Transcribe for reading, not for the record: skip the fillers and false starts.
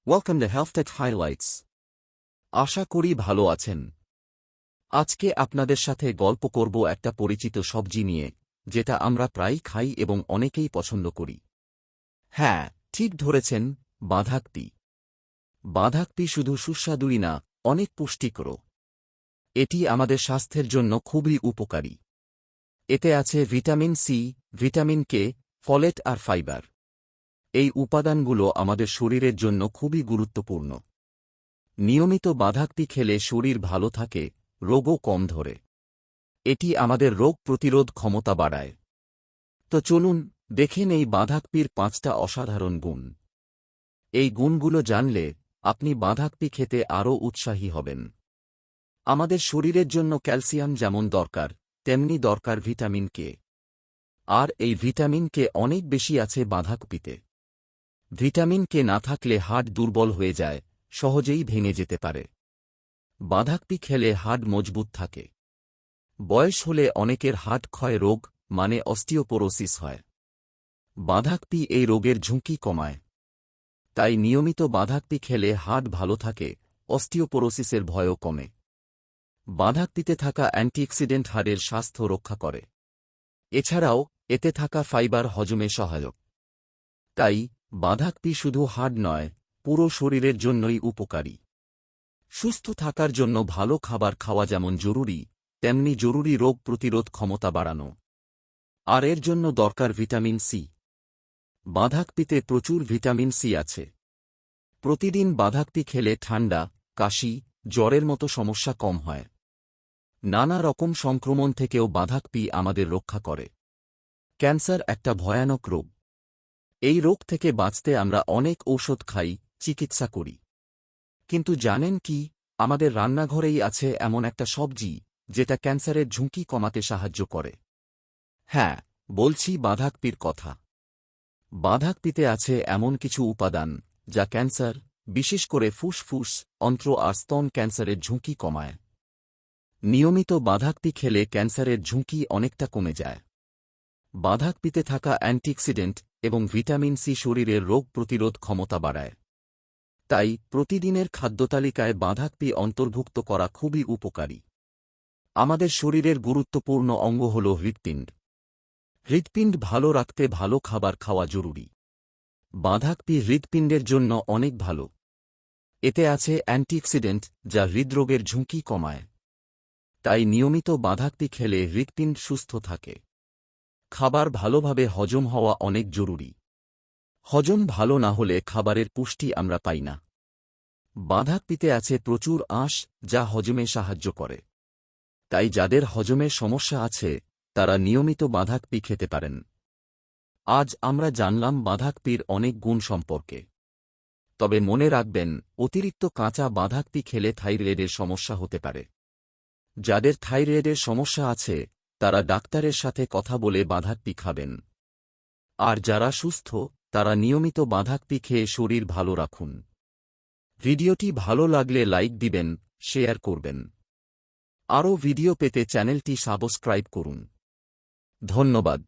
Welcome to health tech highlights. আশা করি ভালো আছেন। আজকে আপনাদের সাথে গল্প করব একটা পরিচিত সবজি নিয়ে, যেটা আমরা প্রায়ই খাই এবং অনেকেই পছন্দ করি। হ্যাঁ, ঠিক ধরেছেন, বাঁধাকপি। বাঁধাকপি শুধু সুস্বাদুই না, অনেক পুষ্টিকরও। এটি আমাদের স্বাস্থ্যের জন্য খুবই উপকারী। এতে আছে vitamin C, vitamin K, folate আর ফাইবার। এই উপাদানগুলো আমাদের শরীরের জন্য খুবই গুরুত্বপূর্ণ। নিয়মিত বাঁধাকপি খেলে শরীর ভালো থাকে, রোগও কম ধরে। এটি আমাদের রোগ প্রতিরোধ ক্ষমতা বাড়ায়। তো চলুন দেখে নেই বাঁধাকপির 5টা অসাধারণ গুণ। এই গুণগুলো জানলে আপনি বাঁধাকপি খেতে আরও উৎসাহী হবেন। আমাদের শরীরের জন্য ক্যালসিয়াম যেমন দরকার, তেমনি দরকার ভিটামিন কে। আর এই ভিটামিন কে অনেক বেশি আছে বাঁধাকপিতে। ভিটামিন কে না থাকলে হাড় দুর্বল হয়ে যায়, সহজেই ভেঙে যেতে পারে। বাঁধাকপি খেলে হাড় মজবুত থাকে। বয়স হলে অনেকের হাড় ক্ষয় রোগ মানে অস্টিওপোরোসিস হয়। বাঁধাকপি এই রোগের ঝুঁকি কমায়। তাই নিয়মিত বাঁধাকপি খেলে হাড় ভালো থাকে, অস্টিওপোরোসিসের ভয়ও কমে। বাঁধাকপিতে থাকা অ্যান্টিঅক্সিডেন্ট হাড়ের স্বাস্থ্য রক্ষা করে। এছাড়াও এতে থাকা ফাইবার হজমে সহায়ক। তাই বাঁধাকপি শুধু হাড় নয়, পুরো শরীরের জন্যই উপকারী। সুস্থ থাকার জন্য ভালো খাবার খাওয়া যেমন জরুরি, তেমনি জরুরি রোগ প্রতিরোধ ক্ষমতা বাড়ানো। আর এর জন্য দরকার ভিটামিন সি। বাঁধাকপিতে প্রচুর ভিটামিন সি আছে। প্রতিদিন বাঁধাকপি খেলে ঠান্ডা, কাশি, জ্বরের মতো সমস্যা কম হয়। নানা রকম সংক্রমণ থেকেও বাঁধাকপি আমাদের রক্ষা করে। ক্যান্সার একটা ভয়ানক রোগ। এই রোগ থেকে বাঁচতে আমরা অনেক ঔষধ খাই, চিকিৎসা করি। কিন্তু জানেন কি, আমাদের রান্নাঘরেই আছে এমন একটা সবজি যেটা ক্যান্সারের ঝুঁকি কমাতে সাহায্য করে। হ্যাঁ, বলছি বাঁধাকপির কথা। বাঁধাকপিতে আছে এমন কিছু উপাদান যা ক্যান্সার, বিশেষ করে ফুসফুস, অন্ত্র আর স্তন ক্যান্সারের ঝুঁকি কমায়। নিয়মিত বাঁধাকপি খেলে ক্যান্সারের ঝুঁকি অনেকটা কমে যায়। বাঁধাকপিতে থাকা অ্যান্টিঅক্সিডেন্ট এবং ভিটামিন সি শরীরের রোগ প্রতিরোধ ক্ষমতা বাড়ায়। তাই প্রতিদিনের খাদ্যতালিকায় বাঁধাকপি অন্তর্ভুক্ত করা খুবই উপকারী। আমাদের শরীরের গুরুত্বপূর্ণ অঙ্গ হল হৃৎপিণ্ড। হৃৎপিণ্ড ভালো রাখতে ভালো খাবার খাওয়া জরুরি। বাঁধাকপি হৃৎপিণ্ডের জন্য অনেক ভালো। এতে আছে অ্যান্টিঅক্সিডেন্ট যা হৃদরোগের ঝুঁকি কমায়। তাই নিয়মিত বাঁধাকপি খেলে হৃৎপিণ্ড সুস্থ থাকে। খাবার ভালোভাবে হজম হওয়া অনেক জরুরি। হজম ভালো না হলে খাবারের পুষ্টি আমরা পাই না। বাঁধাকপিতে আছে প্রচুর আঁশ যা হজমে সাহায্য করে। তাই যাদের হজমের সমস্যা আছে তারা নিয়মিত বাঁধাকপি খেতে পারেন। আজ আমরা জানলাম বাঁধাকপির অনেক গুণ সম্পর্কে। তবে মনে রাখবেন, অতিরিক্ত কাঁচা বাঁধাকপি খেলে থাইরয়েডের সমস্যা হতে পারে। যাদের থাইরয়েডের সমস্যা আছে তারা ডাক্তারের সাথে কথা বলে বাঁধাকপি খাবেন। আর যারা সুস্থ তারা নিয়মিত বাঁধাকপি খেয়ে শরীর ভালো রাখুন। ভিডিওটি ভালো লাগলে লাইক দিবেন, শেয়ার করবেন। আরও ভিডিও পেতে চ্যানেলটি সাবস্ক্রাইব করুন। ধন্যবাদ।